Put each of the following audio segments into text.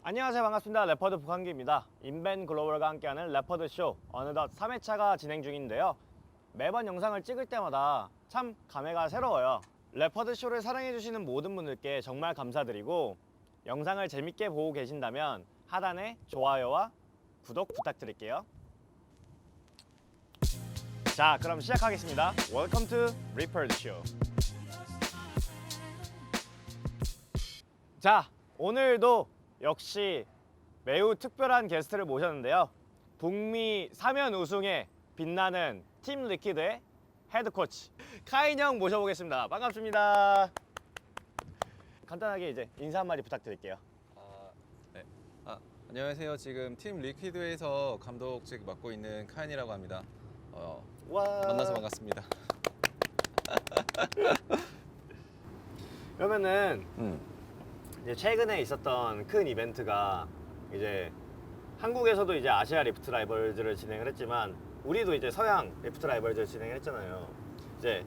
안녕하세요, 반갑습니다. 레퍼드 북한기입니다. 인벤 글로벌과 함께하는 레퍼드 쇼 어느덧 3회차가 진행 중인데요. 매번 영상을 찍을 때마다 참 감회가 새로워요. 레퍼드 쇼를 사랑해주시는 모든 분들께 정말 감사드리고, 영상을 재밌게 보고 계신다면 하단에 좋아요와 구독 부탁드릴게요. 자, 그럼 시작하겠습니다. Welcome to Leopard Show. 자, 오늘도 역시 매우 특별한 게스트를 모셨는데요. 북미 3연 우승에 빛나는 팀 리퀴드의 헤드코치 카인 형 모셔보겠습니다. 반갑습니다. 간단하게 이제 인사 한마디 부탁드릴게요. 네. 안녕하세요. 지금 팀 리퀴드에서 감독직 맡고 있는 카인이라고 합니다. 와. 만나서 반갑습니다. 그러면은 이제 최근에 있었던 큰 이벤트가 이제 한국에서도 이제 아시아 리프트 라이벌즈를 진행을 했지만 우리도 이제 서양 리프트 라이벌즈를 진행을 했잖아요. 이제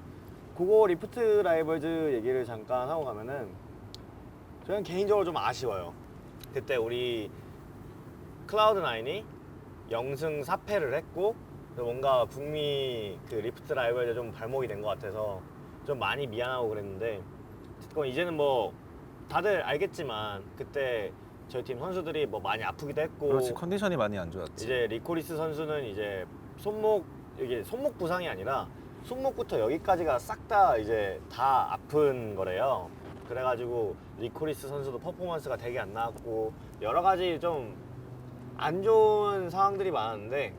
그거 리프트 라이벌즈 얘기를 잠깐 하고 가면은 저는 개인적으로 좀 아쉬워요. 그때 우리 클라우드9이 0승 4패를 했고 뭔가 북미 그 리프트 라이벌즈에 좀 발목이 된 것 같아서 좀 많이 미안하고 그랬는데, 그건 이제는 뭐 다들 알겠지만 그때 저희 팀 선수들이 뭐 많이 아프기도 했고, 그렇지, 컨디션이 많이 안 좋았지. 이제 리코리스 선수는 이제 이게 손목 부상이 아니라 손목부터 여기까지가 싹 다 이제 다 아픈 거래요. 그래가지고 리코리스 선수도 퍼포먼스가 되게 안 나왔고 여러 가지 좀 안 좋은 상황들이 많았는데,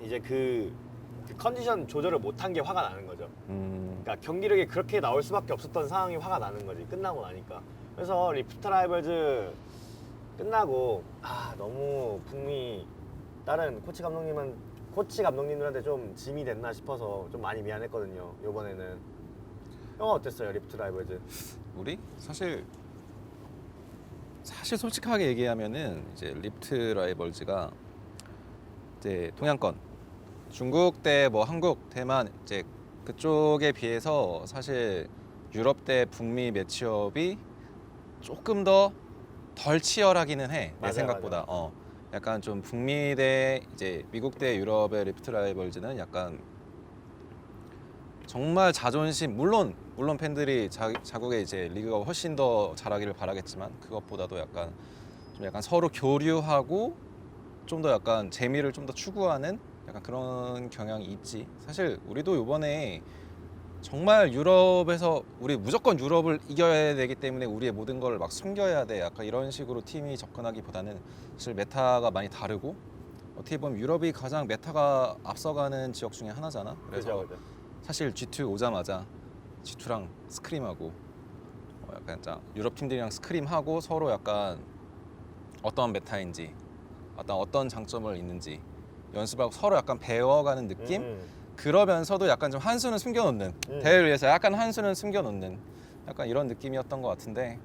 이제 그 컨디션 조절을 못한 게 화가 나는 거죠. 그러니까 경기력이 그렇게 나올 수밖에 없었던 상황이 화가 나는 거지, 끝나고 나니까. 그래서 리프트 라이벌즈 끝나고 너무 북미 다른 코치 감독님들한테 좀 짐이 됐나 싶어서 좀 많이 미안했거든요. 이번에는 형은 어땠어요, 리프트 라이벌즈? 우리 사실 솔직하게 얘기하면은 이제 리프트 라이벌즈가 이제 동양권, 중국 대 뭐 한국, 대만 이제 그쪽에 비해서 사실 유럽 대 북미 매치업이 조금 더 덜 치열하기는 해. 내 생각보다. 맞아. 약간 좀 북미 대 이제 미국 대 유럽의 리프트 라이벌즈는 약간 정말 자존심, 물론 팬들이 자국의 이제 리그가 훨씬 더 잘하기를 바라겠지만 그것보다도 약간 서로 교류하고 좀 더 약간 재미를 좀 더 추구하는 약간 그런 경향이 있지. 사실 우리도 이번에 정말 유럽에서 우리 무조건 유럽을 이겨야 되기 때문에 우리의 모든 걸 막 숨겨야 돼, 약간 이런 식으로 팀이 접근하기보다는 사실 메타가 많이 다르고, 어떻게 보면 유럽이 가장 메타가 앞서가는 지역 중에 하나잖아. 그래서 그죠. 사실 G2 오자마자 G2랑 스크림하고 약간 유럽 팀들이랑 스크림하고 서로 약간 어떤 메타인지 어떤 장점을 있는지 연습하고 서로 약간 배워가는 느낌? 그러면서도 약간 좀 한수는 숨겨놓는, 대회를 위해서 약간 한수는 숨겨놓는 약간 이런 느낌이었던 것 같은데,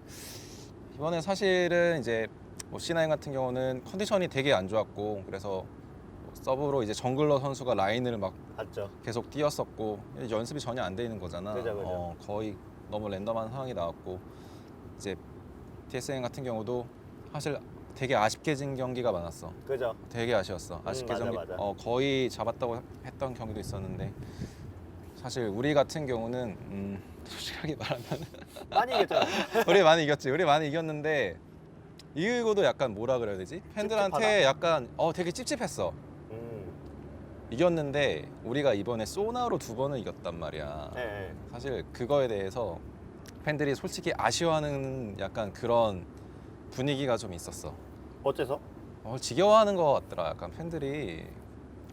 이번에 사실은 이제 뭐 C9 같은 경우는 컨디션이 되게 안 좋았고, 그래서 서브로 이제 정글러 선수가 라인을 막 맞죠. 계속 뛰었었고 연습이 전혀 안 돼 있는 거잖아. 그죠. 거의 너무 랜덤한 상황이 나왔고, 이제 TSM 같은 경우도 사실 되게 아쉽게 진 경기가 많았어. 그죠. 되게 아쉬웠어. 아쉽게 맞아. 거의 잡았다고 했던 경기도 있었는데, 사실 우리 같은 경우는 솔직하게 말하면 많이 이겼잖아. 우리 많이 이겼지. 우리 많이 이겼는데 이기고도 약간 뭐라 그래야 되지? 팬들한테 약간 되게 찝찝했어. 이겼는데 우리가 이번에 소나로 2번을 이겼단 말이야. 네. 사실 그거에 대해서 팬들이 솔직히 아쉬워하는 약간 그런 분위기가 좀 있었어. 어째서? 지겨워하는 것 같더라, 약간 팬들이.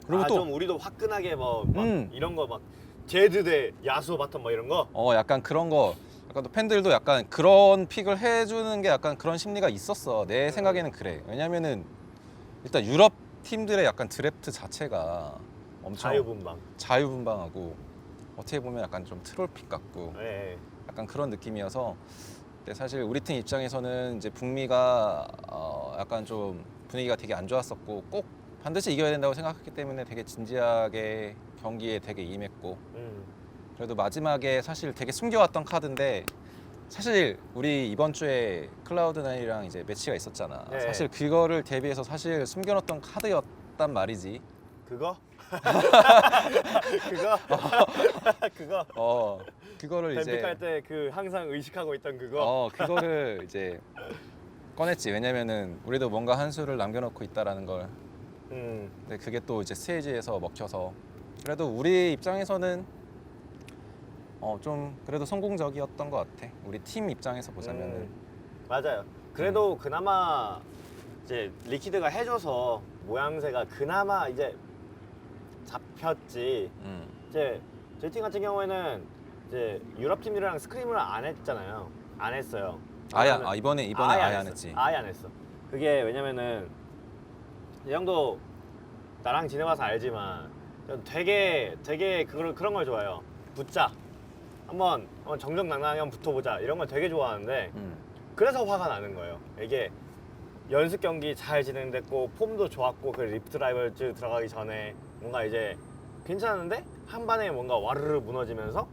그리고 또 좀 우리도 화끈하게 막 이런 거 막 제드 대 야수 바텀 뭐 이런 거. 약간 그런 거, 약간 또 팬들도 약간 그런 픽을 해주는 게 약간 그런 심리가 있었어. 내 생각에는 그래. 왜냐면은 일단 유럽 팀들의 약간 드래프트 자체가 엄청 자유분방하고 어떻게 보면 약간 좀 트롤 픽 같고 약간 그런 느낌이어서, 근데 사실 우리 팀 입장에서는 이제 북미가 약간 좀 분위기가 되게 안 좋았었고 꼭 반드시 이겨야 된다고 생각했기 때문에 되게 진지하게 경기에 되게 임했고, 그래도 마지막에 사실 되게 숨겨왔던 카드인데 사실 우리 이번 주에 클라우드9이랑 이제 매치가 있었잖아. 네. 사실 그거를 대비해서 사실 숨겨놨던 카드였단 말이지. 그거? 그거? 그거? 그거를 이제 뱀픽할 때 그 항상 의식하고 있던 그거? 그거를 이제 꺼냈지. 왜냐면은 우리도 뭔가 한 수를 남겨놓고 있다라는 걸. 근데 그게 또 이제 스테이지에서 먹혀서 그래도 우리 입장에서는 좀 그래도 성공적이었던 것 같아. 우리 팀 입장에서 보자면은. 맞아요. 그래도 그나마 이제 리퀴드가 해줘서 모양새가 그나마 이제 잡혔지. 이제 저희 팀 같은 경우에는 이제 유럽 팀들이랑 스크림을 안 했잖아요. 안 했어요. 이번에 아예 안 했지. 아예 안 했어. 그게 왜냐면은 이 형도 나랑 지내봐서 알지만 되게 그런 걸 좋아해요. 붙자. 한번 정정당당하게 한번 붙어보자. 이런 걸 되게 좋아하는데 그래서 화가 나는 거예요. 이게 연습 경기 잘 진행됐고 폼도 좋았고 그 리프트 라이벌즈 들어가기 전에 뭔가 이제 괜찮은데 한 반에 뭔가 와르르 무너지면서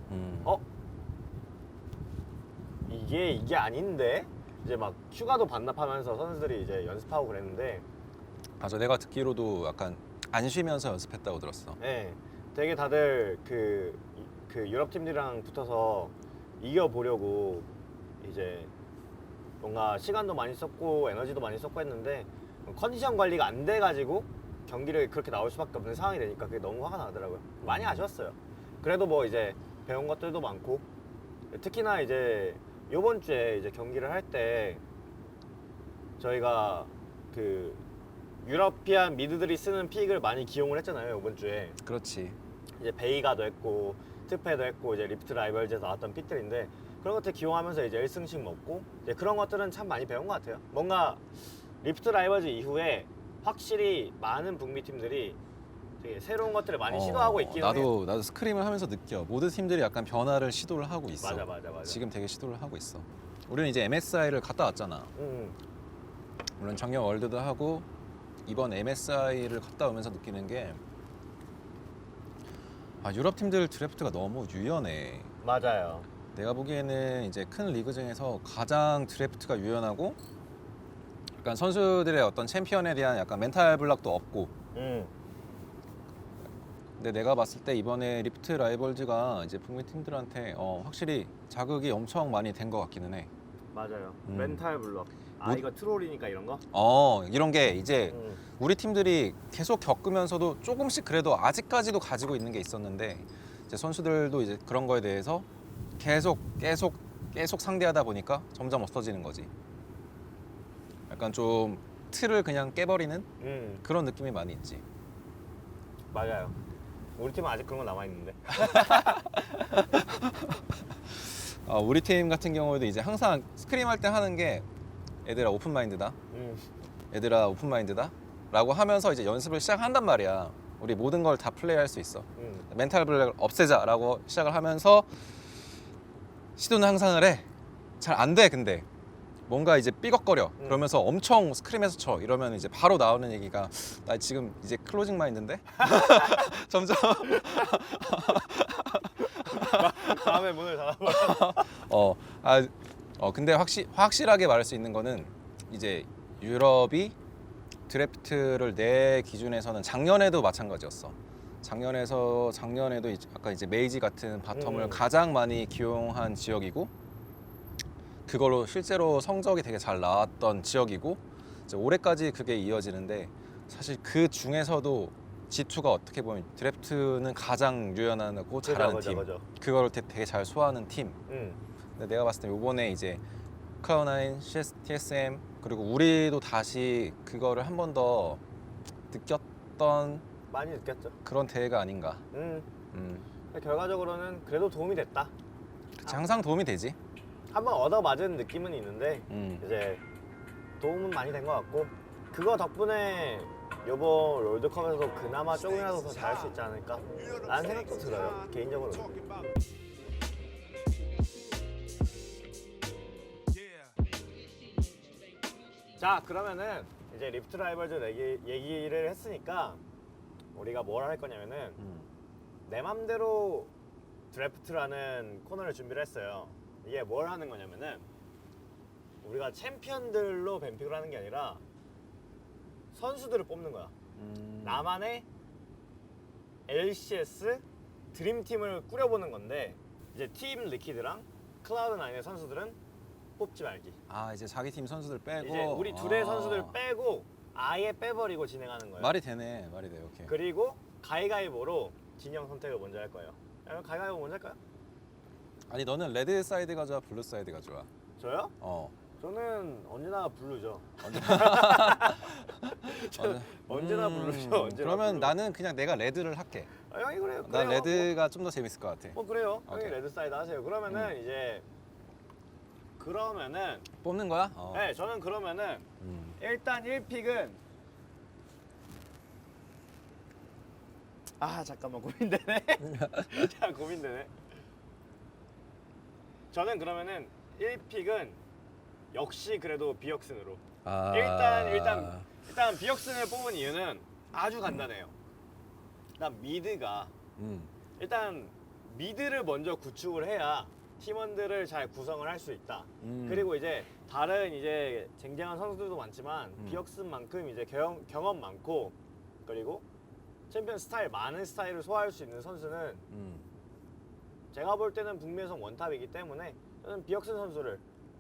이게 아닌데 이제 막 휴가도 반납하면서 선수들이 이제 연습하고 그랬는데 맞아, 내가 듣기로도 약간 안 쉬면서 연습했다고 들었어. 네, 되게 다들 그 유럽 팀들이랑 붙어서 이겨보려고 이제 뭔가 시간도 많이 썼고 에너지도 많이 썼고 했는데 컨디션 관리가 안 돼가지고 경기를 그렇게 나올 수밖에 없는 상황이 되니까 그게 너무 화가 나더라고요. 많이 아쉬웠어요. 그래도 뭐 이제 배운 것들도 많고 특히나 이제 이번 주에 이제 경기를 할 때 저희가 그 유러피안 미드들이 쓰는 픽을 많이 기용을 했잖아요. 이번 주에 그렇지. 이제 베이가도 했고 트페도 했고 이제 리프트 라이벌즈에서 나왔던 픽들인데 그런 것들 기용하면서 이제 1승씩 먹고 이제 그런 것들은 참 많이 배운 것 같아요. 뭔가 리프트 라이벌즈 이후에 확실히 많은 북미 팀들이 되게 새로운 것들을 많이 시도하고 있기는 해요. 나도 스크림을 하면서 느껴. 모든 팀들이 약간 변화를 시도를 하고 있어. 맞아. 지금 되게 시도를 하고 있어. 우리는 이제 MSI를 갔다 왔잖아. 물론 작년 월드도 하고 이번 MSI를 갔다 오면서 느끼는 게 유럽 팀들 드래프트가 너무 유연해. 맞아요. 내가 보기에는 이제 큰 리그 중에서 가장 드래프트가 유연하고 약간 선수들의 어떤 챔피언에 대한 약간 멘탈 블락도 없고. 근데 내가 봤을 때 이번에 리프트 라이벌즈가 이제 북미 팀들한테 확실히 자극이 엄청 많이 된 것 같기는 해. 맞아요. 멘탈 블록. 이거 트롤이니까 이런 거? 이런 게 이제 우리 팀들이 계속 겪으면서도 조금씩 그래도 아직까지도 가지고 있는 게 있었는데 이제 선수들도 이제 그런 거에 대해서 계속 상대하다 보니까 점점 없어지는 거지. 약간 좀 틀을 그냥 깨버리는 그런 느낌이 많이 있지. 맞아요. 우리 팀은 아직 그런 거 남아있는데. 우리 팀 같은 경우에도 이제 항상 스크림 할 때 하는 게 얘들아 오픈마인드다. 얘들아 오픈마인드다. 라고 하면서 이제 연습을 시작한단 말이야. 우리 모든 걸 다 플레이할 수 있어. 멘탈 블랙을 없애자 라고 시작을 하면서 시도는 항상 해. 잘 안 돼. 근데 뭔가 이제 삐걱거려. 그러면서 엄청 스크림에서 쳐. 이러면 이제 바로 나오는 얘기가 나 지금 이제 클로징 마인드인데? 점점 다음에 문을 닫아버려. 근데 확실하게 말할 수 있는 거는 이제 유럽이 드래프트를 내 기준에서는 작년에도 마찬가지였어. 작년에도 아까 이제 메이지 같은 바텀을 가장 많이 기용한 지역이고 그걸로 실제로 성적이 되게 잘 나왔던 지역이고 이제 올해까지 그게 이어지는데 사실 그 중에서도 G2가 어떻게 보면 드래프트는 가장 유연하고 잘하는 팀. 그걸 되게 잘 소화하는 팀. 근데 내가 봤을 때 이번에 이제 클라우드9, CS, TSM 그리고 우리도 다시 그거를 한 번 더 느꼈던 많이 느꼈죠. 그런 대회가 아닌가. 결과적으로는 그래도 도움이 됐다. 그치, 항상 도움이 되지. 한번 얻어맞은 느낌은 있는데 이제 도움은 많이 된 것 같고 그거 덕분에 이번 롤드컵에서도 그나마 조금이라도 더 잘할 수 있지 않을까 라는 생각도 들어요. 개인적으로. 자, 그러면은 이제 리프트 라이벌즈 얘기를 했으니까 우리가 뭘 할 거냐면은 내 맘대로 드래프트라는 코너를 준비를 했어요. 이게 뭘 하는 거냐면은 우리가 챔피언들로 뱀픽을 하는 게 아니라 선수들을 뽑는 거야. 나만의 LCS 드림팀을 꾸려보는 건데 이제 팀 리퀴드랑 클라우드9의 선수들은 뽑지 말기. 아 이제 자기 팀 선수들 빼고 이제 우리 둘의 선수들 빼고 아예 빼버리고 진행하는 거예요. 말이 되네. 말이 돼. 오케이. 그리고 가위가위보로 진영 선택을 먼저 할 거예요. 그럼 가위가위보 먼저 할까요? 아니 너는 레드 사이드가 좋아, 블루 사이드가 좋아? 저요? 어. 저는 언제나 블루죠. 언제- 언제나 블루죠. 언제나 그러면 블루. 나는 그냥 내가 레드를 할게. 아, 형이 그래요. 난 그래요. 레드가 좀 더 재밌을 것 같아. 뭐 그래요. 형이 오케이. 레드 사이드 하세요. 그러면은 이제 그러면은 뽑는 거야? 어. 네, 저는 그러면은 일단 1픽은 아 잠깐만 고민되네. 자 고민되네. 저는 그러면은 1픽은 역시 그래도 비역슨으로. 아. 일단 비역슨을 뽑은 이유는 아주 간단해요. 일단 미드가 일단 미드를 먼저 구축을 해야 팀원들을 잘 구성을 할 수 있다. 그리고 이제 다른 이제 쟁쟁한 선수들도 많지만 비역슨만큼 이제 경험 많고 그리고 챔피언 스타일 많은 스타일을 소화할 수 있는 선수는 제가 볼 때는 북미에서 원탑이기 때문에 저는 비역슨 선수를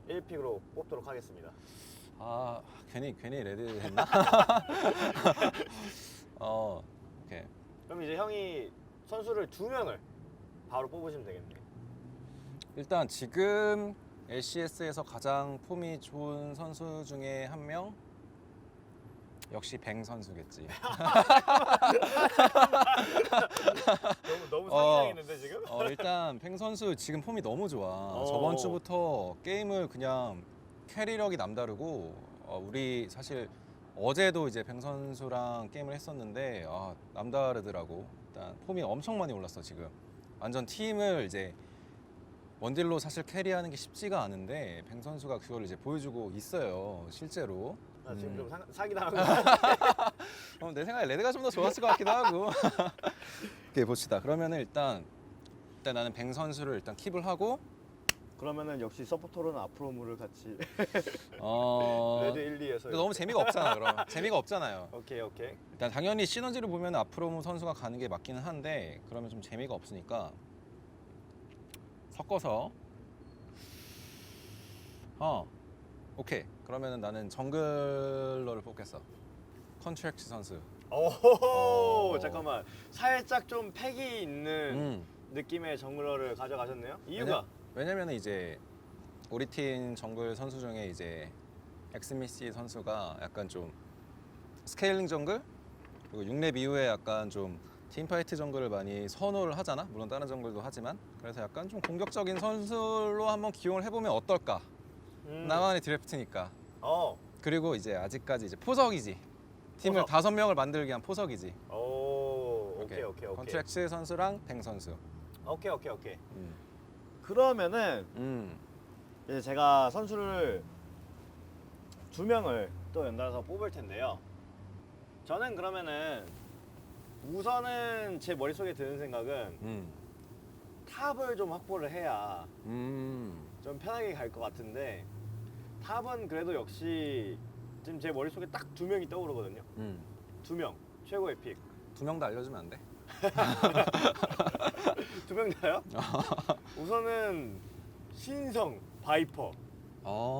1픽으로 뽑도록 하겠습니다. 아 괜히 레드 했나? 오케이. 그럼 이제 형이 선수를 2명을 바로 뽑으시면 되겠네요. 일단 지금 LCS에서 가장 폼이 좋은 선수 중에 한 명 역시 뱅 선수겠지. 너무 상이하겠는데 지금? 일단 뱅 선수 지금 폼이 너무 좋아. 어. 저번 주부터 게임을 그냥 캐리력이 남다르고 우리 사실 어제도 이제 뱅 선수랑 게임을 했었는데 남다르더라고. 일단 폼이 엄청 많이 올랐어 지금. 완전 팀을 이제 원딜로 사실 캐리하는 게 쉽지가 않은데 뱅 선수가 그걸 이제 보여주고 있어요 실제로. 나 지금 좀 사기당한 거 같아. 내 생각에 레드가 좀 더 좋았을 것 같기도 하고. 오케이 봅시다. 그러면은 일단 나는 뱅 선수를 일단 킵을 하고 그러면은 역시 서포터로는 앞으로물을 같이 레드 레드 1, 2에서 근데 너무 재미가 없잖아. 그럼 재미가 없잖아요. 오케이. 일단 당연히 시너지를 보면 앞으로무 선수가 가는 게 맞기는 한데 그러면 좀 재미가 없으니까 섞어서 오케이. 그러면은 나는 정글러를 뽑겠어. 컨트랙트 선수. 오 잠깐만 살짝 좀 패기 있는 음. 느낌의 정글러를 가져가셨네요. 이유가 왜냐면 이제 우리 팀 정글 선수 중에 이제 엑스미시 선수가 약간 좀 스케일링 정글 그리고 6렙 이후에 약간 좀 팀파이트 정글을 많이 선호를 하잖아. 물론 다른 정글도 하지만 그래서 약간 좀 공격적인 선수로 한번 기용을 해보면 어떨까. 나만의 드래프트니까. 그리고 이제 아직까지 이제 포석이지. 팀을 포석. 5명을 만들기 위한 포석이지. 오케이. 컨트랙트 선수랑 뱅 선수. 오케이. 그러면은 이제 제가 선수를 2명을 또 연달아서 뽑을 텐데요. 저는 그러면은 우선은 제 머릿속에 드는 생각은 탑을 좀 확보를 해야 좀 편하게 갈 것 같은데 탑은 그래도 역시 지금 제 머릿속에 딱 2명이 떠오르거든요. 2명 최고의 픽. 2명 다 알려주면 안 돼? 2명 다요? 우선은 신성 바이퍼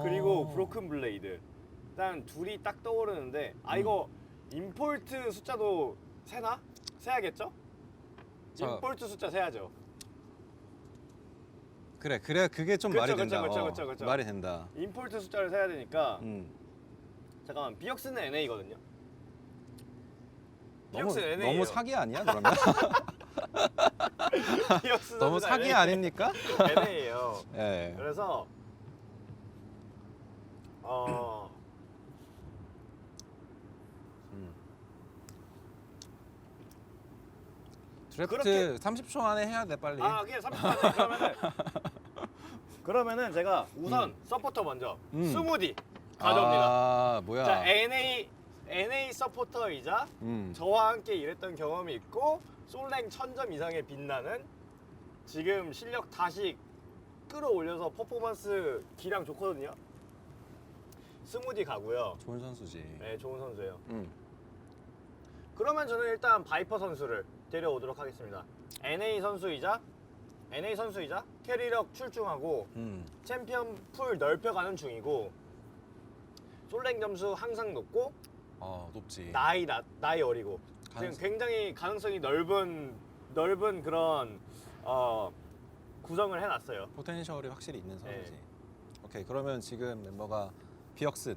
그리고 브로큰 블레이드. 일단 둘이 딱 떠오르는데 이거 임폴트 숫자도 세나? 세야겠죠? 임폴트 숫자 세야죠. 그래 그게 좀 그쵸, 말이 그쵸, 된다. 그쵸. 말이 된다. 임폴트 숫자를 세야 되니까 잠깐만 비역스는 NA거든요. 비역스 NA예요. 너무 사기 아니야 그러면? 비역스 너무 선수가 사기 아닙니까? NA예요. 예. 그래서 드래프트 그렇게- 30초 안에 해야 돼 빨리. 그냥 30분 그러면은 제가 우선 서포터 먼저 스무디 가져옵니다. 뭐야? 자 NA 서포터이자 저와 함께 일했던 경험이 있고 솔랭 1000점 이상에 빛나는 지금 실력 다시 끌어올려서 퍼포먼스 기량 좋거든요. 스무디 가고요. 좋은 선수지. 네, 좋은 선수예요. 음. 그러면 저는 일단 바이퍼 선수를 데려오도록 하겠습니다. NA 선수이자 캐리력 출중하고 챔피언 풀 넓혀가는 중이고 솔랭 점수 항상 높고 높지. 나이 어리고 지금 굉장히 가능성이 넓은 그런 구성을 해놨어요. 포텐셜이 확실히 있는 선수지. 네. 오케이, 그러면 지금 멤버가 비역슨,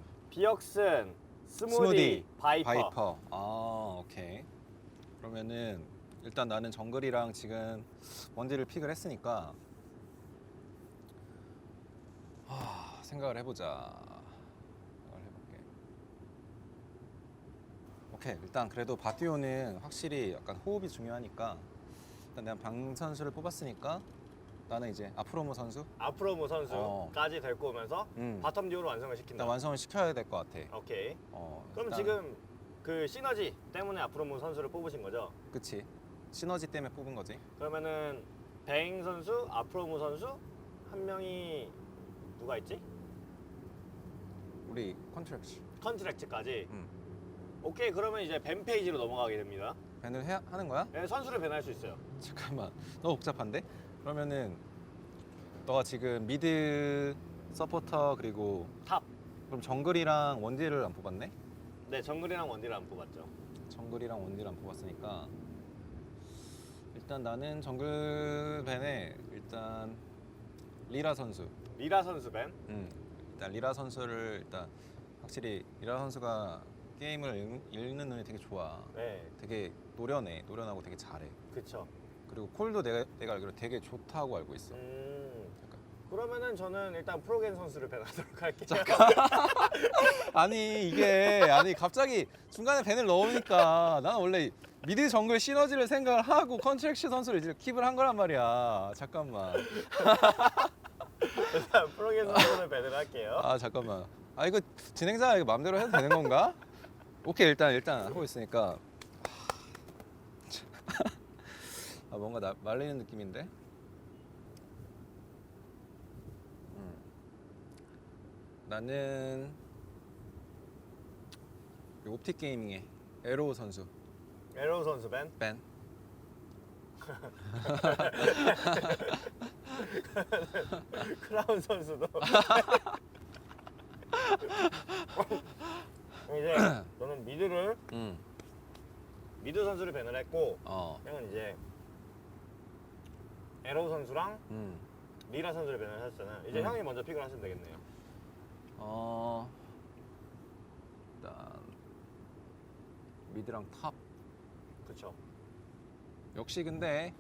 스무디, 바이퍼. 오케이. 그러면은 일단 나는 정글이랑 지금 원딜을 픽을 했으니까 생각을 해보자. 생각을 해볼게. 오케이, 일단 그래도 바티오는 확실히 약간 호흡이 중요하니까 일단 내가 방 선수를 뽑았으니까 나는 이제 아프로모 선수 아프로모 선수까지 데리고 오면서 바텀 듀오로 완성을 시킨다. 일단 완성을 시켜야 될 것 같아. 오케이. 그럼 일단, 지금 그 시너지 때문에 아프로모 선수를 뽑으신 거죠? 그치. 시너지 때문에 뽑은 거지. 그러면은 뱅 선수, 아프로모 선수 한 명이 누가 있지? 우리 컨트랙트. 컨트랙트까지. 음. 오케이, 그러면 이제 밴 페이지로 넘어가게 됩니다. 밴을 하는 거야? 네, 선수를 밴할 수 있어요. 잠깐만, 너무 복잡한데? 그러면은 너가 지금 미드 서포터 그리고 탑. 그럼 정글이랑 원딜을 안 뽑았네? 네, 정글이랑 원딜을 안 뽑았죠. 정글이랑 원딜 안 뽑았으니까 일단 나는 정글 밴에 일단 리라 선수. 리라 선수 밴. 일단 리라 선수를 일단 확실히 리라 선수가 게임을 읽는 눈이 되게 좋아. 네, 되게 노련하고 되게 잘해. 그쵸. 그리고 콜도 내가 알기로 되게 좋다고 알고 있어. 약간. 그러면은 저는 일단 프로겐 선수를 밴하도록 할게요. 아니 갑자기 중간에 밴을 넣으니까 나는 원래 미드 정글 시너지를 생각을 하고 컨트랙시 선수를 이제 킵을 한 거란 말이야. 잠깐만. 일단 프로겐 선수를 밴을 할게요. 잠깐만. 이거 진행자가 이거 마음대로 해도 되는 건가? 오케이, 일단 하고 있으니까 뭔가 말리는 느낌인데. 나는 옵틱 게이밍의 에로우 선수 에로우 선수 밴. 밴. 크라운 선수도. 이제 너는 미드 선수를 밴을 했고 형은 이제 에로우 선수랑 리라 선수를 밴을 했잖아요. 이제 형이 먼저 픽을 하시면 되겠네요. 일단 미드랑 탑. 그쵸. 역시 근데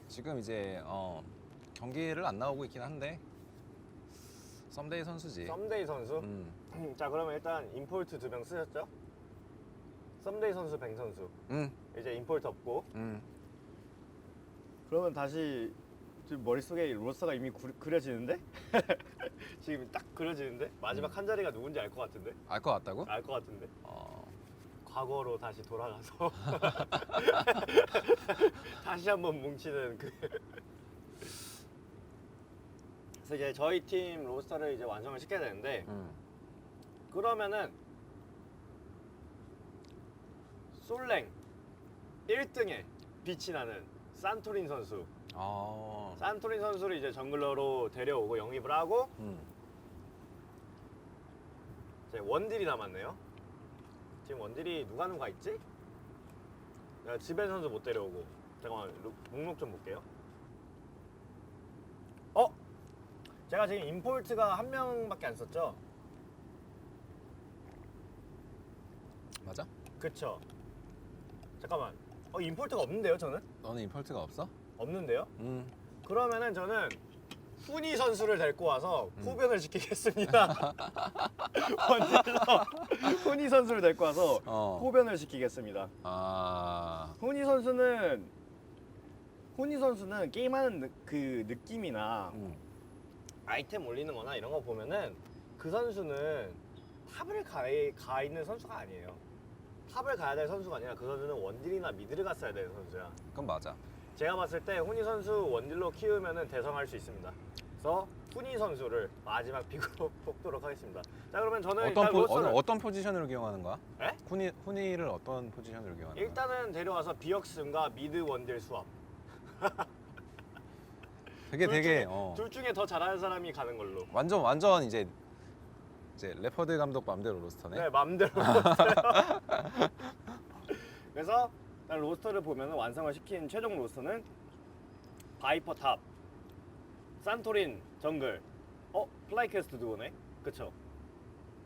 지금 이제 경기를 안 나오고 있긴 한데 썸데이 선수지. 썸데이 선수. 자, 그러면 일단 임폴트 2명 쓰셨죠? 썸데이 선수, 뱅 선수. 이제 임폴트 없고. 그러면 다시 지금 머릿속에 로스터가 이미 그려지는데? 지금 딱 그려지는데? 마지막 한 자리가 누군지 알 것 같은데? 알 것 같다고? 알 것 같은데? 과거로 다시 돌아가서 다시 한번 뭉치는 그. 그래서 이제 저희 팀 로스터를 이제 완성을 시켜야 되는데 그러면은 솔랭 1등에 빛이 나는 산토린 선수. 산토린 선수를 이제 정글러로 데려오고 영입을 하고 이제 원딜이 남았네요. 지금 원딜이 누가 있지? 내가 지벤 선수 못 데려오고. 잠깐만, 목록 좀 볼게요. 제가 지금 임폴트가 한 명밖에 안 썼죠? 맞아? 그쵸. 잠깐만, 임폴트가 없는데요, 저는? 너는 임펄트가 없어? 없는데요? 그러면은 저는 후니 선수를 데리고 와서 후변을 시키겠습니다. 원딜로 후니 선수를 데리고 와서 후변을 시키겠습니다. 후니 선수는 게임하는 그 느낌이나 아이템 올리는 거나 이런 거 보면은 그 선수는 탑을 가 있는 선수가 아니에요. 탑을 가야 될 선수가 아니라 그 선수는 원딜이나 미드를 갔어야 되는 선수야. 그건 맞아. 제가 봤을 때 훈이 선수 원딜로 키우면은 대성할 수 있습니다. 그래서 훈이 선수를 마지막 픽으로 뽑도록 하겠습니다. 자 그러면 저는 일단 로스터를 어떤 포지션으로 기용하는 거야? 에? 훈이를 어떤 포지션으로 기용하는 거야? 일단은 데려와서 비역슨과 미드 원딜 수합. 되게 둘 중에 더 잘하는 사람이 가는 걸로. 완전 이제 레퍼드 감독 맘대로 로스터네. 네, 맘대로 로스터요. 그래서 일단 로스터를 보면 완성을 시킨 최종 로스터는 바이퍼 탑, 산토린 정글, 플라이캐스트 두오네, 그쵸?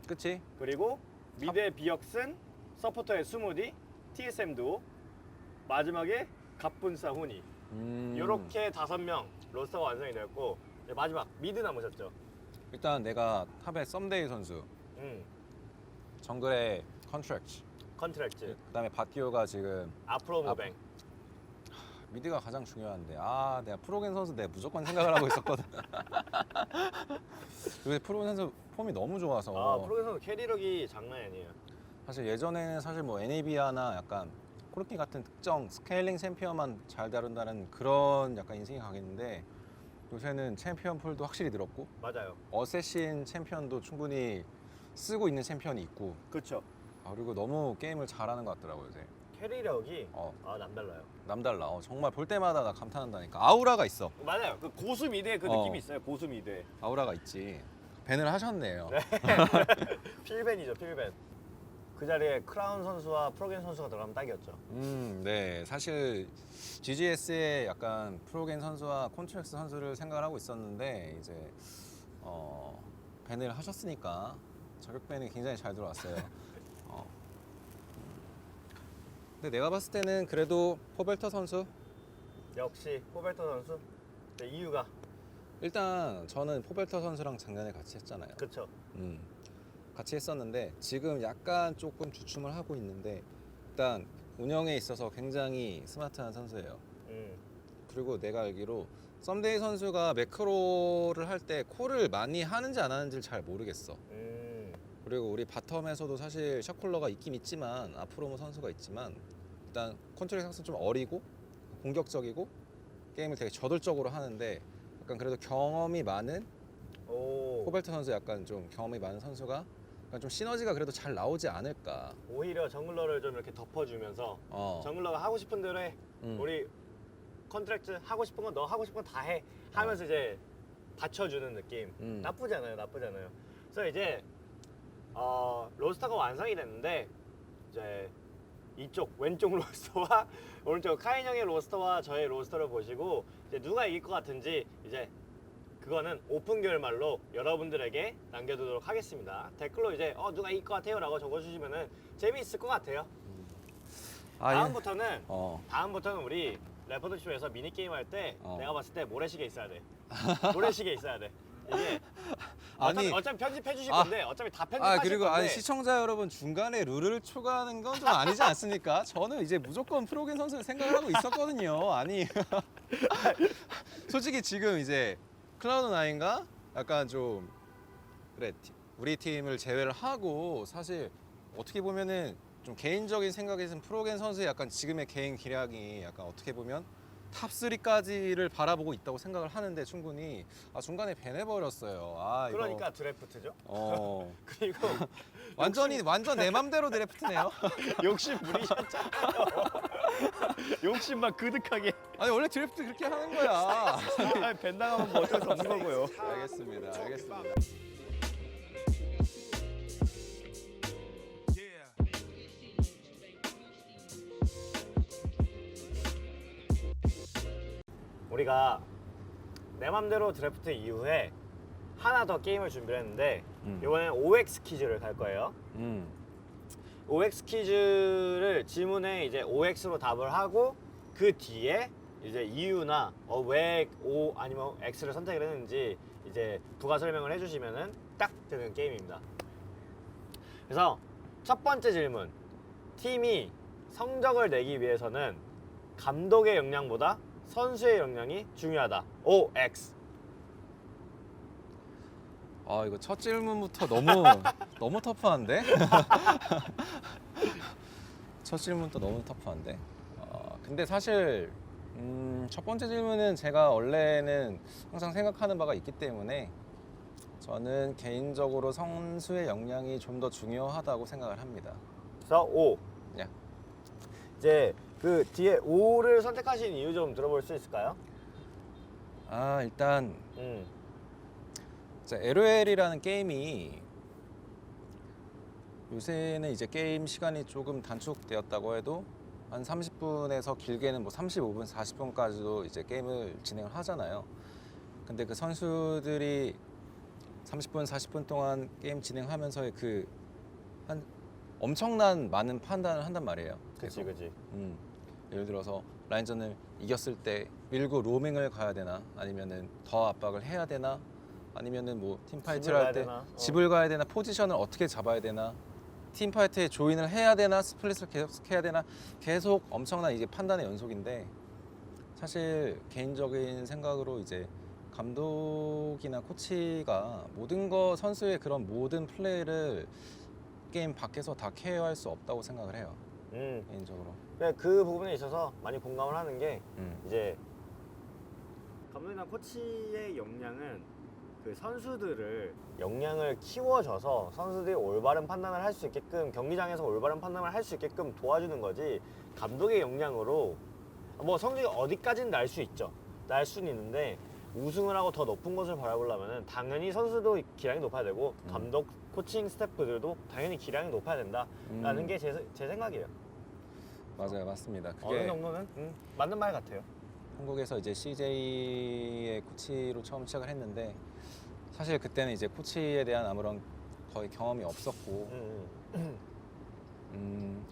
그치? 그리고 미드의 비역슨, 서포터의 스무디, TSM 두오, 마지막에 갑분싸 훈이. 이렇게 5명 로스터가 완성이 되었고 이제 마지막 미드 남으셨죠. 일단 내가 탑의 썸데이 선수, 정글의 컨트랙트, 그다음에 바티오가 지금 앞으로 무뱅. 미드가 가장 중요한데 내가 프로겐 선수 내가 무조건 생각을 하고 있었거든. 근데 프로겐 선수 폼이 너무 좋아서 프로겐 선수 캐리력이 장난이 아니에요. 사실 예전에는 사실 뭐 애니비아나 약간 코르키 같은 특정 스케일링 챔피언만 잘 다룬다는 그런 약간 인생이 강했는데 요새는 챔피언 풀도 확실히 늘었고 맞아요. 어쌔신 챔피언도 충분히 쓰고 있는 챔피언이 있고 그렇죠. 그리고 너무 게임을 잘하는 것 같더라고요 요새. 캐리력이 어. 남달라요. 남달라. 정말 볼 때마다 나 감탄한다니까. 아우라가 있어. 맞아요. 그 고수 미드의 그 느낌이 있어요. 고수 미드에. 아우라가 있지. 밴을 하셨네요. 네. 필벤이죠, 필벤. 그 자리에 크라운 선수와 프로겐 선수가 들어가면 딱이었죠. 네. 사실 GGS에 약간 프로겐 선수와 콘트랙스 선수를 생각을 하고 있었는데 이제 밴을 하셨으니까 저격 밴이 굉장히 잘 들어왔어요. 근데 내가 봤을 때는 그래도 포벨터 선수 역시 포벨터 선수. 네, 이유가 일단 저는 포벨터 선수랑 작년에 같이 했잖아요. 그렇죠. 같이 했었는데 지금 약간 조금 주춤을 하고 있는데 일단 운영에 있어서 굉장히 스마트한 선수예요. 그리고 내가 알기로 썸데이 선수가 매크로를 할 때 콜을 많이 하는지 안 하는지를 잘 모르겠어. 그리고 우리 바텀에서도 사실 셔클러가 있긴 있지만 아프로모 선수가 있지만 일단 컨트롤 상승 좀 어리고 공격적이고 게임을 되게 저돌적으로 하는데 약간 그래도 경험이 많은 포벨트 선수 약간 좀 경험이 많은 선수가 약간 좀 시너지가 그래도 잘 나오지 않을까. 오히려 정글러를 좀 이렇게 덮어주면서 정글러가 하고 싶은 대로 해. 우리 컨트랙트 하고 싶은 건 너 하고 싶은 건 다 해. 하면서 이제 받쳐주는 느낌. 나쁘지 않아요. 그래서 이제 로스터가 완성이 됐는데 이제 이쪽 왼쪽 로스터와 오른쪽 카인 형의 로스터와 저의 로스터를 보시고 이제 누가 이길 것 같은지 이제 그거는 오픈 결말로 여러분들에게 남겨두도록 하겠습니다. 댓글로 이제 누가 이길 것 같아요 라고 적어주시면은 재미있을 것 같아요. 다음부터는 우리 레퍼드쇼에서 미니게임 할 때 내가 봤을 때 모래시계 있어야 돼. 모래시계 있어야 돼. 이게 어차피 편집해 주실 건데 어차피 다 편집하실 그리고 건데 시청자 여러분 중간에 룰을 초과하는 건 좀 아니지 않습니까? 저는 이제 무조건 프로겐 선수를 생각을 하고 있었거든요. 솔직히 지금 이제 클라우드9가 약간 좀 그래 우리 팀을 제외를 하고 사실 어떻게 보면은 좀 개인적인 생각에서는 프로겐 선수의 약간 지금의 개인 기량이 약간 어떻게 보면 탑 3까지를 바라보고 있다고 생각을 하는데 충분히 중간에 밴해버렸어요. 그러니까 드래프트죠. 그리고 완전 내 맘대로 드래프트네요. 욕심 부리셨잖아요. 욕심만 그득하게. 원래 드래프트 그렇게 하는 거야. 밴 당하면 뭐 어쩔 수 없는 거고요. 알겠습니다. 우리가 내 맘대로 드래프트 이후에 하나 더 게임을 준비를 했는데 이번엔 OX 퀴즈를 갈 거예요. OX 퀴즈를 지문에 이제 OX로 답을 하고 그 뒤에 이제 이유나 왜 O 아니면 X를 선택을 했는지 이제 부가 설명을 해주시면은 딱 되는 게임입니다. 그래서 첫 번째 질문, 팀이 성적을 내기 위해서는 감독의 역량보다 선수의 역량이 중요하다. OX. 이거 첫 질문부터 너무 터프한데? 첫 질문부터 너무 터프한데? 근데 사실 첫 번째 질문은 제가 원래는 항상 생각하는 바가 있기 때문에 저는 개인적으로 선수의 역량이 좀 더 중요하다고 생각을 합니다. 그래서 5. 야. 이제 그 뒤에 5를 선택하신 이유 좀 들어볼 수 있을까요? 일단 음. LOL이라는 게임이 요새는 이제 게임 시간이 조금 단축되었다고 해도 한 30분에서 길게는 뭐 35분, 40분까지도 이제 게임을 진행을 하잖아요. 근데 그 선수들이 30분, 40분 동안 게임 진행하면서의 그 한 엄청난 많은 판단을 한단 말이에요. 그치, 그치. 예를 들어서 라인전을 이겼을 때 밀고 로밍을 가야 되나, 아니면은 더 압박을 해야 되나, 아니면은 뭐 팀파이트를 집을 가야 할 때 되나? 집을 가야 되나, 포지션을 어떻게 잡아야 되나, 팀파이트에 조인을 해야 되나, 스플릿을 계속 해야 되나, 계속 엄청난 이게 판단의 연속인데, 사실 개인적인 생각으로 이제 감독이나 코치가 모든 거 선수의 그런 모든 플레이를 게임 밖에서 다 케어할 수 없다고 생각을 해요. 개인적으로. 그 부분에 있어서 많이 공감을 하는 게 음. 이제 감독이나 코치의 역량은 그 선수들을 역량을 키워줘서 선수들이 올바른 판단을 할 수 있게끔 경기장에서 올바른 판단을 할 수 있게끔 도와주는 거지, 감독의 역량으로 뭐 성적이 어디까지는 날 수 있죠. 날 수는 있는데 우승을 하고 더 높은 곳을 바라보려면 당연히 선수도 기량이 높아야 되고 감독, 코칭 스태프들도 당연히 기량이 높아야 된다라는 게 제 생각이에요. 맞아요, 맞습니다. 어느 그게 정도는 맞는 말 같아요. 한국에서 이제 CJ의 코치로 처음 시작을 했는데, 사실 그때는 이제 코치에 대한 아무런 거의 경험이 없었고,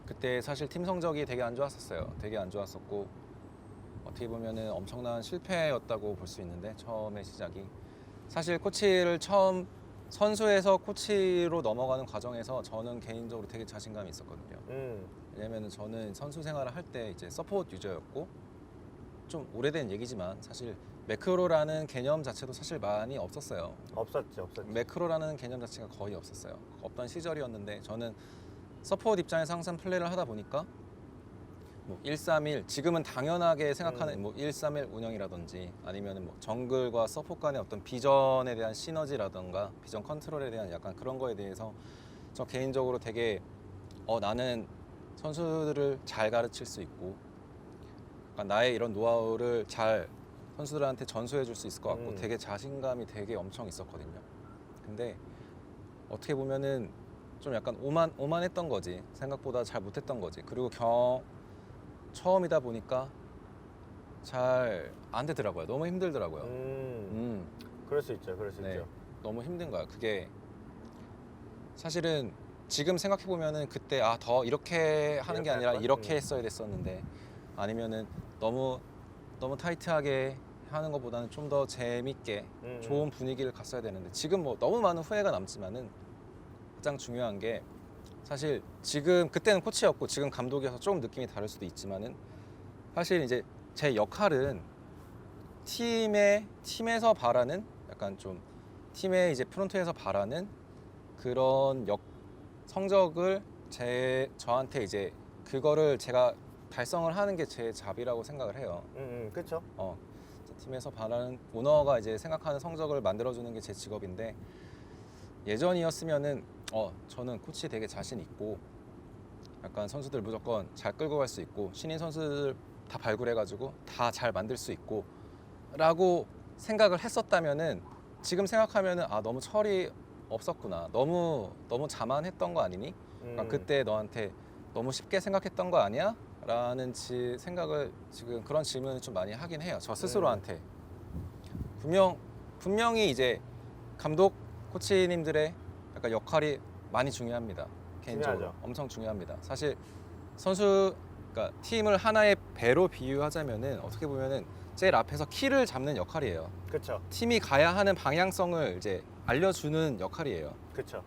그때 사실 팀 성적이 되게 안 좋았었어요. 되게 안 좋았었고, 어떻게 보면은 엄청난 실패였다고 볼 수 있는데, 처음의 시작이 사실 코치를 처음 선수에서 코치로 넘어가는 과정에서 저는 개인적으로 되게 자신감이 있었거든요. 왜냐면은 저는 선수 생활을 할 때 이제 서포트 유저였고, 좀 오래된 얘기지만 사실 매크로라는 개념 자체도 사실 많이 없었어요. 없었지. 매크로라는 개념 자체가 거의 없었어요. 없던 시절이었는데, 저는 서포트 입장에서 항상 플레이를 하다 보니까 뭐 131, 지금은 당연하게 생각하는 뭐 131 운영이라든지, 아니면은 뭐 정글과 서포트 간의 어떤 비전에 대한 시너지라든가 비전 컨트롤에 대한 약간 그런 거에 대해서 저 개인적으로 되게 나는 선수들을 잘 가르칠 수 있고, 약간 나의 이런 노하우를 잘 선수들한테 전수해 줄 수 있을 것 같고, 되게 자신감이 되게 엄청 있었거든요. 근데 어떻게 보면은 좀 약간 오만했던 거지. 생각보다 잘 못했던 거지. 그리고 처음이다 보니까 잘 안 되더라고요. 너무 힘들더라고요. 그럴 수 있죠. 네, 너무 힘든 거야. 그게 사실은 지금 생각해 보면은 그때 더 이렇게 하는 게 아니라 이렇게 했어야 됐었는데, 아니면은 너무 타이트하게 하는 것보다는 좀 더 재밌게 좋은 분위기를 갔어야 되는데, 지금 뭐 너무 많은 후회가 남지만은 가장 중요한 게, 사실 지금 그때는 코치였고 지금 감독이어서 조금 느낌이 다를 수도 있지만은, 사실 이제 제 역할은 팀에서 바라는, 약간 좀 팀의 이제 프론트에서 바라는 그런 성적을 저한테 이제 그거를 제가 달성을 하는 게 제 잡이라고 생각을 해요. 그렇죠. 팀에서 바라는, 오너가 이제 생각하는 성적을 만들어주는 게 제 직업인데, 예전이었으면은 저는 코치 되게 자신 있고, 약간 선수들 무조건 잘 끌고 갈 수 있고, 신인 선수들 다 발굴해가지고 다 잘 만들 수 있고 라고 생각을 했었다면은, 지금 생각하면은 너무 철이 없었구나, 너무 자만했던 거 아니니? 그러니까 그때 너한테 너무 쉽게 생각했던 거 아니야? 라는 생각을 지금, 그런 질문을 좀 많이 하긴 해요, 저 스스로한테. 분명히 이제 감독, 코치님들의 약간 역할이 많이 중요합니다. 개인적으로 중요하죠. 엄청 중요합니다. 사실 그러니까 팀을 하나의 배로 비유하자면은, 어떻게 보면은 제일 앞에서 키를 잡는 역할이에요. 그렇죠. 팀이 가야 하는 방향성을 이제 알려주는 역할이에요. 그렇죠.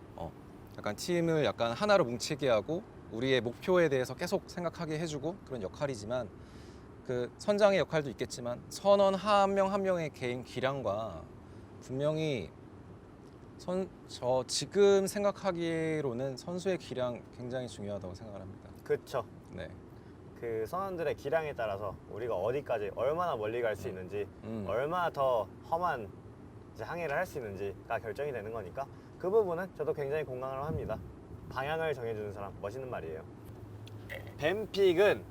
약간 팀을 약간 하나로 뭉치게 하고, 우리의 목표에 대해서 계속 생각하게 해주고, 그런 역할이지만, 그 선장의 역할도 있겠지만 선원 한 명 한 명의 개인 기량과 분명히 저 지금 생각하기로는 선수의 기량 굉장히 중요하다고 생각을 합니다. 그렇죠. 네. 그 선원들의 기량에 따라서 우리가 어디까지 얼마나 멀리 갈 수 있는지 얼마나 더 험한 이제 항해를 할 수 있는지가 결정이 되는 거니까 그 부분은 저도 굉장히 공감을 합니다. 방향을 정해주는 사람 멋있는 말이에요. 뱀픽은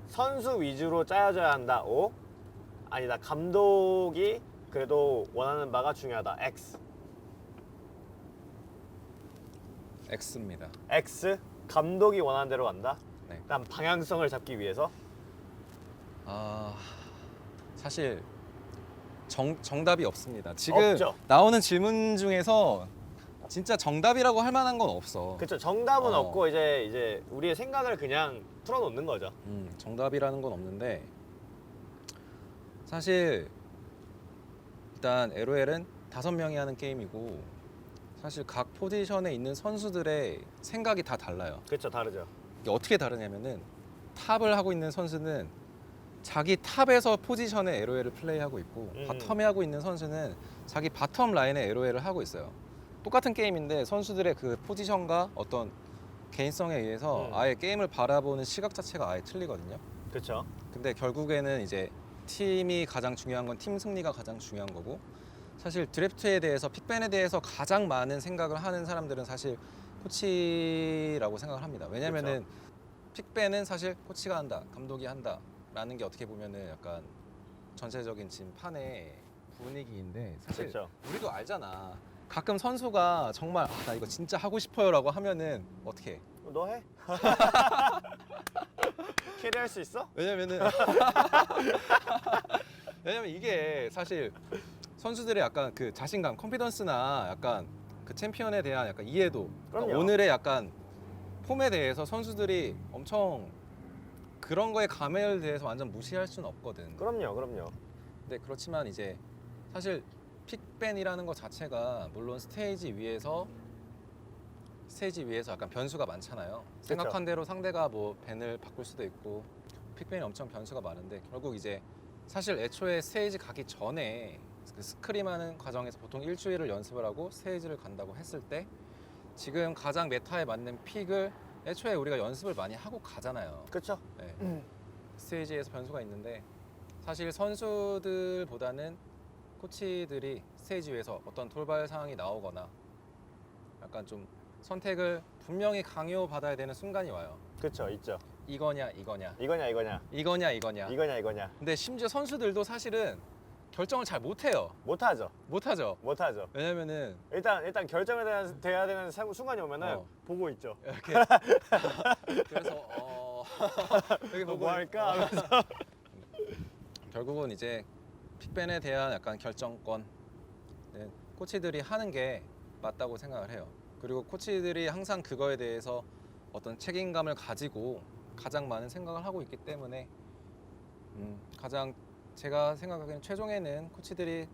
선수 위주로 짜여져야 한다. O. 아니다. 감독이 그래도 원하는 바가 중요하다. X. X입니다. X. 감독이 원하는 대로 간다. 네. 일단 방향성을 잡기 위해서. 사실 정답이 없습니다. 지금 없죠. 나오는 질문 중에서 진짜 정답이라고 할 만한 건 없어. 그렇죠. 정답은 어. 없고 이제 우리의 생각을 그냥 풀어놓는 거죠. 정답이라는 건 없는데 사실 일단 LOL은 5명이 하는 게임이고 사실 각 포지션에 있는 선수들의 생각이 다 달라요. 그렇죠. 다르죠. 이게 어떻게 다르냐면은 탑을 하고 있는 선수는 자기 탑에서 포지션에 LOL을 플레이하고 있고 바텀에 하고 있는 선수는 자기 바텀 라인에 LOL을 하고 있어요. 똑같은 게임인데 선수들의 그 포지션과 어떤 개인성에 의해서 아예 게임을 바라보는 시각 자체가 아예 틀리거든요. 그렇죠. 근데 결국에는 이제 팀이 가장 중요한 건 팀 승리가 가장 중요한 거고 사실 드래프트에 대해서 픽밴에 대해서 가장 많은 생각을 하는 사람들은 사실 코치라고 생각을 합니다. 왜냐면은 픽밴은 사실 코치가 한다, 감독이 한다 라는 게 어떻게 보면은 약간 전체적인 지금 판의 분위기인데 사실 그렇죠. 우리도 알잖아. 가끔 선수가 정말 나 이거 진짜 하고 싶어요라고 하면은 어떻게 해? 너 해? 캐리할 수 있어? 왜냐면은 왜냐면 이게 사실 선수들의 약간 그 자신감, 컨피던스나 약간 그 챔피언에 대한 약간 이해도 그러니까 그럼요. 오늘의 약간 폼에 대해서 선수들이 엄청 그런 거에 감회에 대해서 완전 무시할 수는 없거든. 그럼요. 근데 그렇지만 이제 사실 픽밴이라는 것 자체가 물론 스테이지 위에서 약간 변수가 많잖아요. 생각한 대로 상대가 뭐 밴을 바꿀 수도 있고 픽밴이 엄청 변수가 많은데 결국 이제 사실 애초에 스테이지 가기 전에 그 스크림하는 과정에서 보통 일주일을 연습을 하고 스테이지를 간다고 했을 때 지금 가장 메타에 맞는 픽을 애초에 우리가 연습을 많이 하고 가잖아요. 그렇죠. 네. 스테이지에서 변수가 있는데 사실 선수들보다는 코치들이 스테이지 위에서 어떤 돌발 상황이 나오거나 약간 좀 선택을 분명히 강요받아야 되는 순간이 와요. 그렇죠. 있죠. 이거냐. 이거냐. 근데 심지어 선수들도 사실은 결정을 잘 못해요. 못하죠. 못하죠. 왜냐면은 일단 결정이 돼야 되는 순간이 오면은 보고 있죠. 이렇게 그래서 여기 보고 뭐 할까? 하면서. 결국은 이제 픽밴에 대한 약간 결정권은 코치들이 하는 게 맞다고 생각을 해요. 그리고 코치들이 항상 그거에 대해서 어떤 책임감을 가지고 가장 많은 생각을 하고 있기 때문에 가장 제가 생각하기에는 최종에는 코치들이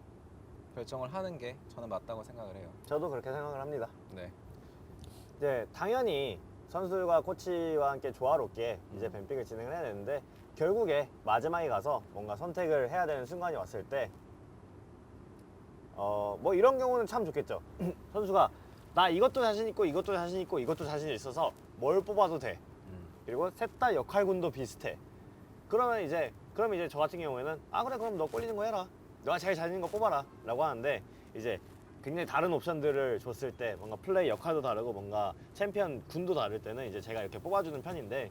결정을 하는 게 저는 맞다고 생각을 해요. 저도 그렇게 생각을 합니다. 네. 이제 당연히 선수들과 코치와 함께 조화롭게 이제 뱀픽을 진행을 해야 되는데 결국에 마지막에 가서 뭔가 선택을 해야 되는 순간이 왔을 때 뭐 이런 경우는 참 좋겠죠. 선수가 나 이것도 자신 있고 이것도 자신 있고 이것도 자신 있어서 뭘 뽑아도 돼. 그리고 셋 다 역할군도 비슷해. 그럼 이제 저 같은 경우에는 그래 그럼 너 꼴리는 거 해라. 너가 제일 자신 있는 거 뽑아라 라고 하는데 이제 굉장히 다른 옵션들을 줬을 때 뭔가 플레이 역할도 다르고 뭔가 챔피언 군도 다를 때는 이제 제가 이렇게 뽑아주는 편인데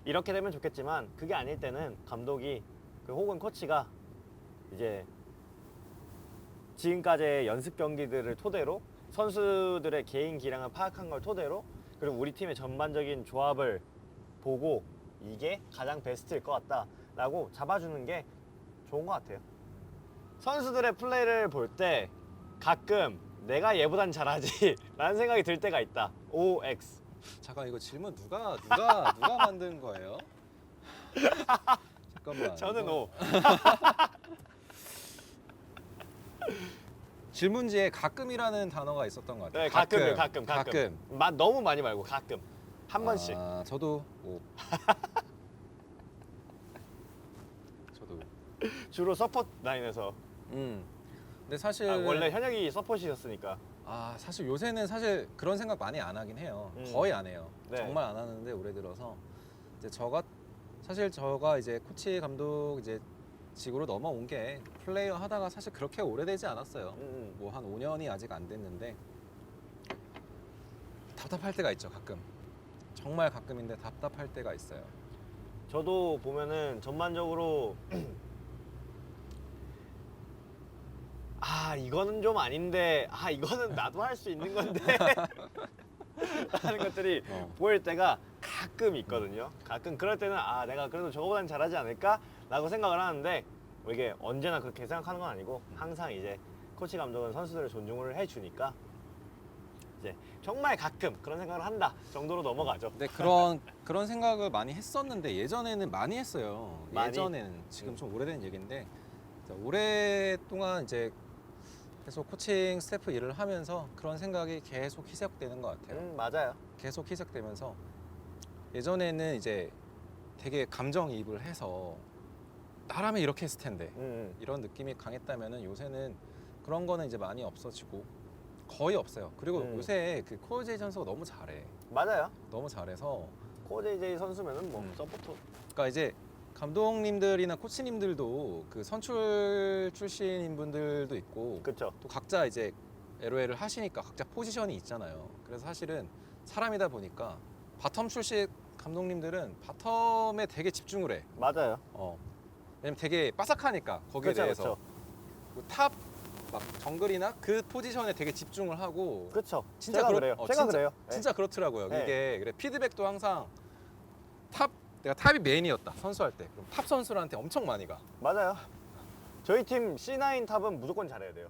이렇게 되면 좋겠지만 그게 아닐 때는 감독이 혹은 코치가 이제 지금까지의 연습 경기들을 토대로 선수들의 개인 기량을 파악한 걸 토대로 그리고 우리 팀의 전반적인 조합을 보고 이게 가장 베스트일 것 같다 라고 잡아주는 게 좋은 것 같아요. 선수들의 플레이를 볼 때 가끔 내가 얘보단 잘하지 라는 생각이 들 때가 있다. OX. 잠깐 이거 질문 누가 만든 거예요? 잠깐만. 저는 이거 O. 질문지에 가끔이라는 단어가 있었던 것 같아요. 네, 가끔. 너무 많이 말고 가끔. 한 번씩. 저도 O. 저도. 주로 서포트 라인에서. 근데 사실 원래 현역이 서포트였으니까. 사실 요새는 사실 그런 생각 많이 안 하긴 해요. 거의 안 해요. 네. 정말 안 하는데 올해 들어서 이제 사실 저가 이제 코치 감독 이제 직으로 넘어온 게 플레이어 하다가 사실 그렇게 오래되지 않았어요. 뭐 한 5년이 아직 안 됐는데 답답할 때가 있죠, 가끔. 정말 가끔인데 답답할 때가 있어요. 저도 보면은 전반적으로 아 이거는 좀 아닌데 아 이거는 나도 할 수 있는 건데 하는 것들이 보일 때가 가끔 있거든요. 가끔 그럴 때는 아 내가 그래도 저거보단 잘하지 않을까? 라고 생각을 하는데 뭐 이게 언제나 그렇게 생각하는 건 아니고 항상 이제 코치 감독은 선수들을 존중을 해주니까 이제 정말 가끔 그런 생각을 한다 정도로 넘어가죠. 근데 그런 생각을 많이 했었는데 예전에는 많이 했어요. 많이? 예전에는 지금 좀 오래된 얘기인데 오랫동안 이제 계속 코칭 스태프 일을 하면서 그런 생각이 계속 희석되는 것 같아요. 맞아요. 계속 희석되면서 예전에는 이제 되게 감정이입을 해서 나라면 이렇게 했을 텐데 이런 느낌이 강했다면은 요새는 그런 거는 이제 많이 없어지고 거의 없어요. 그리고 요새 그 코어제이 선수가 너무 잘해. 맞아요. 너무 잘해서 코제이제이 선수면은 뭐 서포터. 그러니까 이제 감독님들이나 코치님들도 그 선출 출신인 분들도 있고 그쵸. 또 각자 이제 LOL을 하시니까 각자 포지션이 있잖아요. 그래서 사실은 사람이다 보니까 바텀 출신 감독님들은 바텀에 되게 집중을 해. 맞아요. 왜냐면 되게 빠삭하니까 거기에 그쵸, 대해서 탑 막 정글이나 그 포지션에 되게 집중을 하고 그쵸. 진짜 제가 그렇- 그래요. 어, 제가 진짜- 그래요. 진짜 그렇더라고요. 네. 이게 그래 피드백도 항상 내가 탑이 메인이었다 선수할 때 그럼 탑 선수한테 엄청 많이 가. 맞아요. 저희 팀 C9 탑은 무조건 잘해야 돼요.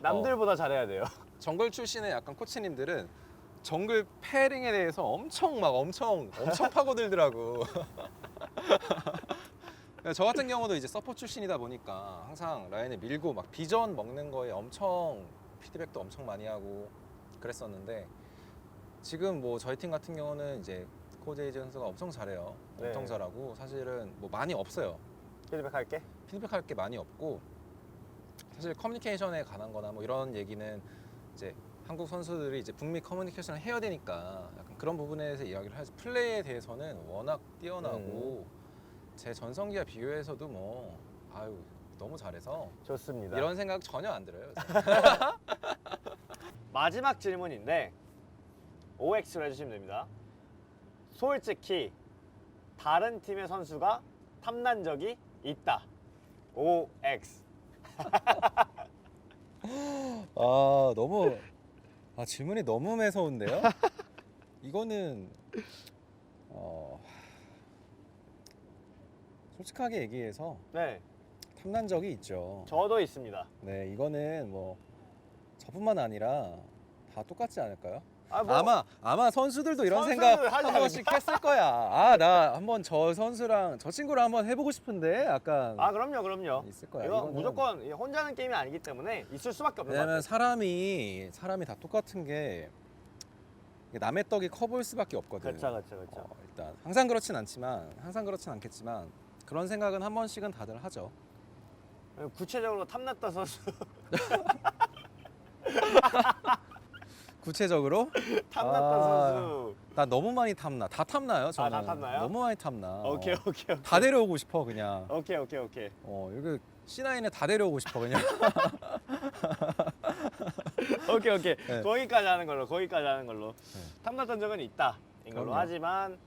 남들보다 잘해야 돼요. 정글 출신의 약간 코치님들은 정글 페링에 대해서 엄청 파고들더라고. 저 같은 경우도 이제 서포 출신이다 보니까 항상 라인을 밀고 막 비전 먹는 거에 엄청 피드백도 엄청 많이 하고 그랬었는데 지금 뭐 저희 팀 같은 경우는 이제 코제이 선수가 엄청 잘해요. 엄청 네. 잘하고 사실은 뭐 많이 없어요. 피드백 할게. 피드백할 게 많이 없고 사실 커뮤니케이션에 관한 거나 뭐 이런 얘기는 이제 한국 선수들이 이제 북미 커뮤니케이션을 해야 되니까 약간 그런 부분에 대해서 이야기를 하지 플레이에 대해서는 워낙 뛰어나고 제 전성기와 비교해서도 뭐 아유 너무 잘해서 좋습니다. 이런 생각 전혀 안 들어요. 마지막 질문인데 OX로 해주시면 됩니다. 솔직히 다른 팀의 선수가 탐난 적이 있다. OX. 너무 질문이 너무 매서운데요? 이거는 솔직하게 얘기해서 네, 탐난 적이 있죠. 저도 있습니다. 네, 이거는 뭐 저뿐만 아니라 다 똑같지 않을까요? 뭐, 아마 선수들도 이런 선수들 생각 하지 한 번씩 했을 거야. 나 한번 저 선수랑 저 친구랑 한번 해보고 싶은데 약간 그럼요. 있을 거야. 이거 이거는 무조건 혼자 하는 게임이 아니기 때문에 있을 수밖에 없는 것 왜냐면 같아요. 사람이 다 똑같은 게 남의 떡이 커 보일 수밖에 없거든. 그렇죠. 일단 항상 그렇진 않겠지만 그런 생각은 한 번씩은 다들 하죠. 구체적으로 탐났다 선수. 구체적으로 탐났다 선수. 나 너무 많이 탐나. 다 탐나요, 저는. 다 탐나요? 너무 많이 탐나. 오케이. 다 데려오고 싶어, 그냥. 오케이. 여기 C9에 다 데려오고 싶어, 그냥. 오케이. 네. 거기까지 하는 걸로. 네. 탐났던 적은 있다. 인 걸로 그럼요. 하지만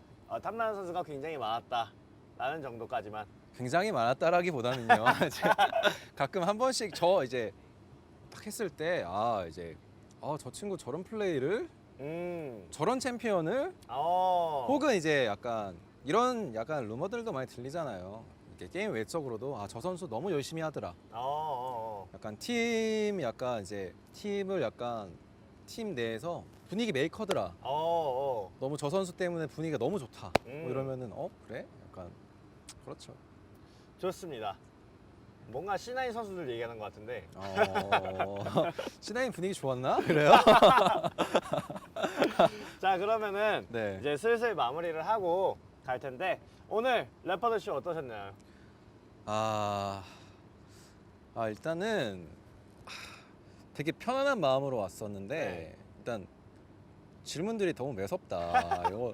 탐나는 선수가 굉장히 많았다. 라는 정도까지만. 굉장히 많았다라기보다는요. 이제 가끔 한 번씩 저 이제 딱 했을 때 저 친구 저런 플레이를 저런 챔피언을 혹은 이제 약간 이런 약간 루머들도 많이 들리잖아요. 이렇게 게임 외적으로도 저 선수 너무 열심히 하더라. 약간 팀을 약간 팀 내에서 분위기 메이커더라. 너무 저 선수 때문에 분위기가 너무 좋다. 뭐 이러면은 그래? 약간 그렇죠. 좋습니다. 뭔가 C9 선수들 얘기하는 것 같은데. C9 분위기 좋았나? 그래요? 자, 그러면은 네. 이제 슬슬 마무리를 하고 갈 텐데 오늘 래퍼드 쇼 어떠셨나요? 일단은 되게 편안한 마음으로 왔었는데 네. 일단 질문들이 너무 매섭다. 이거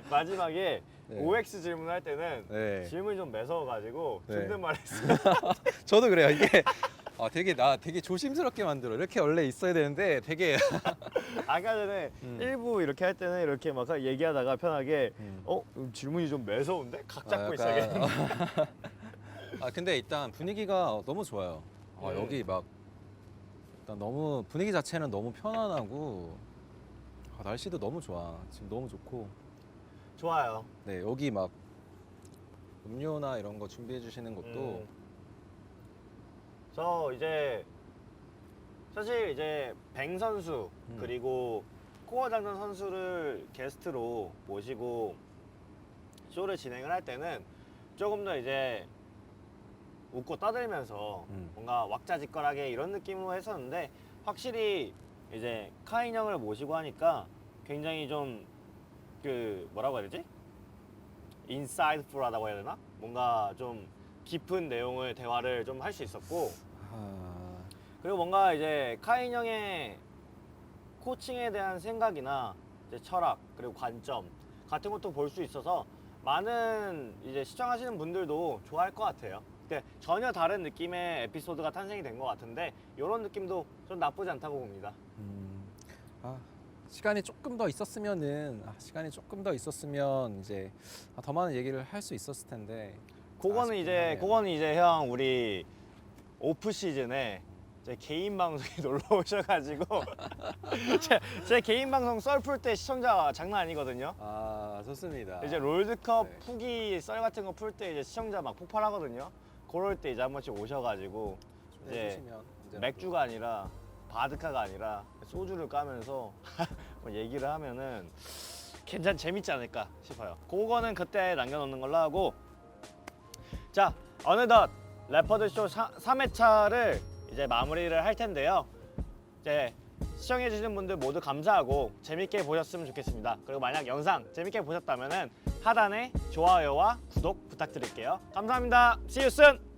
마지막에 네. OX 질문할 때는 네. 질문이 좀 매서워가지고 네. 존댓말했어요. 저도 그래요. 이게 되게 조심스럽게 만들어. 이렇게 원래 있어야 되는데 되게 아까 전에 일부 이렇게 할 때는 이렇게 막 얘기하다가 편하게 질문이 좀 매서운데? 각 잡고 있어야겠네. 근데 일단 분위기가 너무 좋아요. 여기 막 일단 너무 분위기 자체는 너무 편안하고 날씨도 너무 좋아. 지금 너무 좋고. 좋아요. 네, 여기 막 음료나 이런 거 준비해 주시는 것도 저 이제 사실 이제 뱅 선수 그리고 코어 장전 선수를 게스트로 모시고 쇼를 진행을 할 때는 조금 더 이제 웃고 떠들면서 뭔가 왁자지껄하게 이런 느낌으로 했었는데 확실히 이제 카인 형을 모시고 하니까 굉장히 좀 그 뭐라고 해야 되지? 인사이드풀하다고 해야 되나? 뭔가 좀 깊은 내용을 대화를 좀 할 수 있었고 그리고 뭔가 이제 카인 형의 코칭에 대한 생각이나 이제 철학 그리고 관점 같은 것도 볼 수 있어서 많은 이제 시청하시는 분들도 좋아할 것 같아요. 근데 전혀 다른 느낌의 에피소드가 탄생이 된 것 같은데 이런 느낌도 좀 나쁘지 않다고 봅니다. 시간이 조금 더 있었으면은 이제 더 많은 얘기를 할 수 있었을 텐데. 그거는 이제 형 우리 오프 시즌에 제 개인 방송에 놀러 오셔가지고 제 개인 방송 썰 풀 때 시청자 장난 아니거든요. 좋습니다. 이제 롤드컵 네. 후기 썰 같은 거 풀 때 이제 시청자 막 폭발하거든요. 그럴 때 이제 한 번씩 오셔가지고 이제 해주시면 언제나 맥주가 아니라 바드카가 아니라 소주를 까면서 뭐 얘기를 하면은 재밌지 않을까 싶어요. 그거는 그때 남겨놓는 걸로 하고 자 어느덧 래퍼드쇼 3회차를 이제 마무리를 할 텐데요. 이제 시청해주시는 분들 모두 감사하고 재밌게 보셨으면 좋겠습니다. 그리고 만약 영상 재밌게 보셨다면은 하단에 좋아요와 구독 부탁드릴게요. 감사합니다. See you soon!